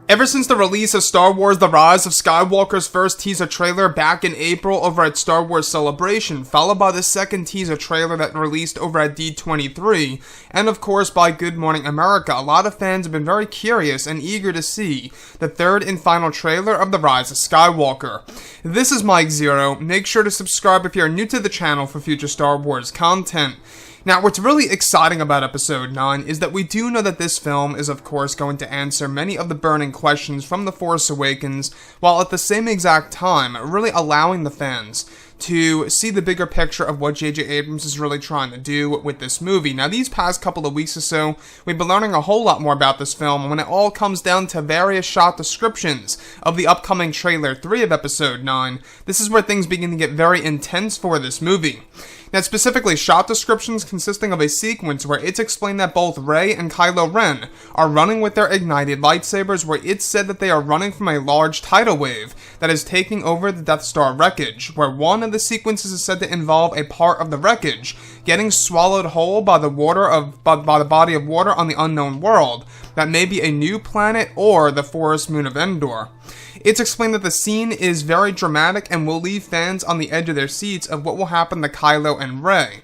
Ever since the release of Star Wars The Rise of Skywalker's first teaser trailer back in April over at Star Wars Celebration, followed by the second teaser trailer that released over at D23, and of course by Good Morning America, a lot of fans have been very curious and eager to see the third and final trailer of The Rise of Skywalker. This is Mike Zero. Make sure to subscribe if you're new to the channel for future Star Wars content. Now, what's really exciting about Episode 9 is that we do know that this film is of course going to answer many of the burning questions from The Force Awakens, while at the same exact time really allowing the fans to see the bigger picture of what J.J. Abrams is really trying to do with this movie. Now, these past couple of weeks or so, we've been learning a whole lot more about this film, and when it all comes down to various shot descriptions of the upcoming Trailer 3 of Episode 9, this is where things begin to get very intense for this movie. Now, specifically, shot descriptions consisting of a sequence where it's explained that both Rey and Kylo Ren are running with their ignited lightsabers, where it's said that they are running from a large tidal wave that is taking over the Death Star wreckage, where one of the sequences is said to involve a part of the wreckage getting swallowed whole by the body of water on the unknown world that may be a new planet or the forest moon of Endor. It's explained that the scene is very dramatic and will leave fans on the edge of their seats of what will happen to Kylo and Rey.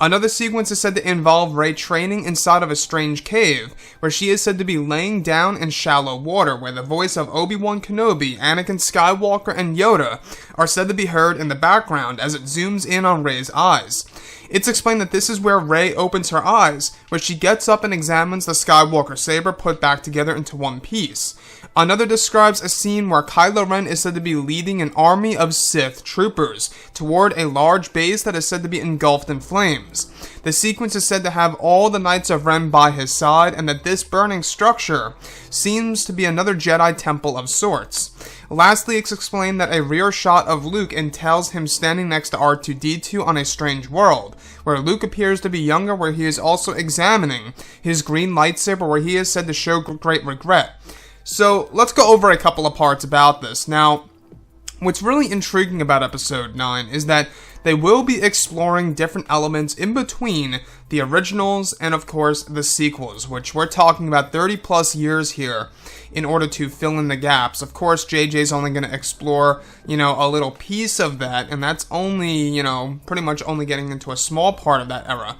Another sequence is said to involve Rey training inside of a strange cave, where she is said to be laying down in shallow water, where the voice of Obi-Wan Kenobi, Anakin Skywalker, and Yoda are said to be heard in the background as it zooms in on Rey's eyes. It's explained that this is where Rey opens her eyes, where she gets up and examines the Skywalker saber put back together into one piece. Another describes a scene where Kylo Ren is said to be leading an army of Sith troopers toward a large base that is said to be engulfed in flames. The sequence is said to have all the Knights of Ren by his side, and that this burning structure seems to be another Jedi temple of sorts. Lastly, it's explained that a rear shot of Luke entails him standing next to R2-D2 on a strange world, where Luke appears to be younger, where he is also examining his green lightsaber, where he is said to show great regret. So, let's go over a couple of parts about this. Now, what's really intriguing about Episode 9 is that they will be exploring different elements in between the originals and, of course, the sequels, which we're talking about 30 plus years here in order to fill in the gaps. Of course, JJ's only going to explore, a little piece of that, and that's only, pretty much only getting into a small part of that era.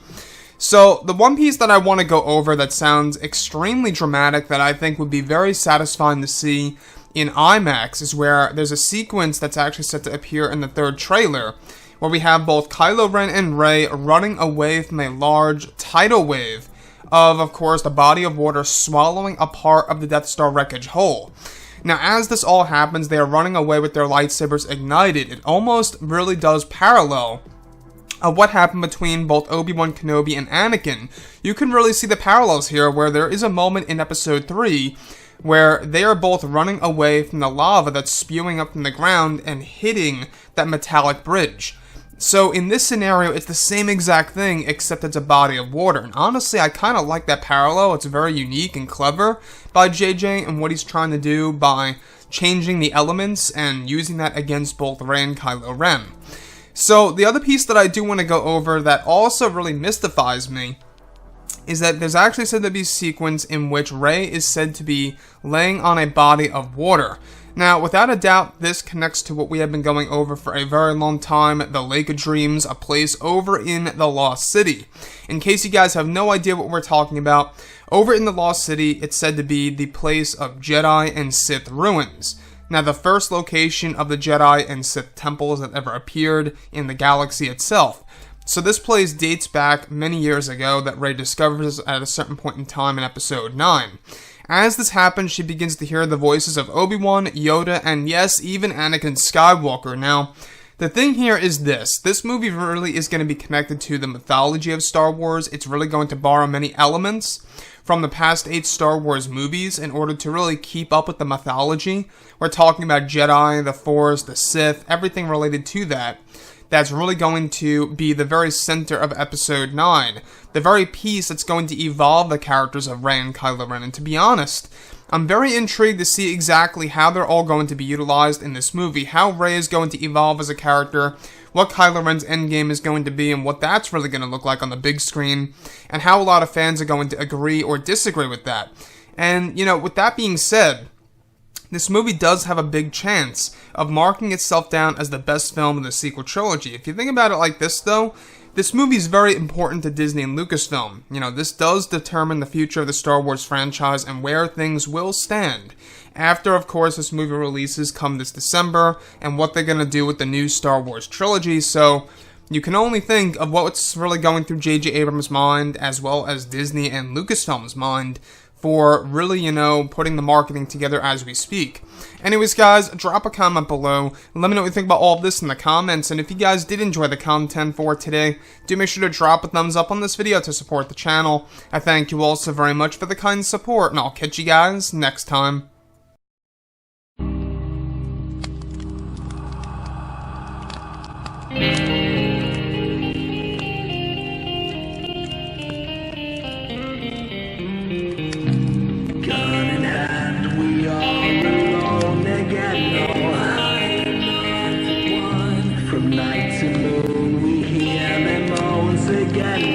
So, the one piece that I want to go over that sounds extremely dramatic that I think would be very satisfying to see in IMAX is where there's a sequence that's actually set to appear in the third trailer, where we have both Kylo Ren and Rey running away from a large tidal wave of course, the body of water swallowing a part of the Death Star wreckage whole. Now, as this all happens, they are running away with their lightsabers ignited. It almost really does parallel of what happened between both Obi-Wan Kenobi and Anakin. You can really see the parallels here, where there is a moment in Episode 3 where they are both running away from the lava that's spewing up from the ground and hitting that metallic bridge. So in this scenario, it's the same exact thing, except it's a body of water. And honestly, I kind of like that parallel. It's very unique and clever by JJ and what he's trying to do by changing the elements and using that against both Rey and Kylo Ren. So, the other piece that I do want to go over that also really mystifies me is that there's actually said to be a sequence in which Rey is said to be laying on a body of water. Now, without a doubt, this connects to what we have been going over for a very long time, the Lake of Dreams, a place over in the Lost City. In case you guys have no idea what we're talking about, over in the Lost City, it's said to be the place of Jedi and Sith ruins. Now, the first location of the Jedi and Sith temples that ever appeared in the galaxy itself. So this place dates back many years ago that Rey discovers at a certain point in time in Episode 9. As this happens, she begins to hear the voices of Obi-Wan, Yoda, and yes, even Anakin Skywalker. Now, the thing here is this movie really is going to be connected to the mythology of Star Wars. It's really going to borrow many elements from the past 8 Star Wars movies in order to really keep up with the mythology. We're talking about Jedi, the Force, the Sith, everything related to that. That's really going to be the very center of Episode 9. The very piece that's going to evolve the characters of Rey and Kylo Ren. And to be honest, I'm very intrigued to see exactly how they're all going to be utilized in this movie. How Rey is going to evolve as a character, what Kylo Ren's endgame is going to be, and what that's really going to look like on the big screen, and how a lot of fans are going to agree or disagree with that. And, with that being said, this movie does have a big chance of marking itself down as the best film in the sequel trilogy. If you think about it like this, though, this movie is very important to Disney and Lucasfilm. You know, this does determine the future of the Star Wars franchise and where things will stand after, of course, this movie releases come this December, and what they're going to do with the new Star Wars trilogy. So you can only think of what's really going through J.J. Abrams' mind, as well as Disney and Lucasfilm's mind, for really, putting the marketing together as we speak. Anyways, guys, drop a comment below. Let me know what you think about all of this in the comments. And if you guys did enjoy the content for today, do make sure to drop a thumbs up on this video to support the channel. I thank you all so very much for the kind support, and I'll catch you guys next time. From night to moon we hear them moans again.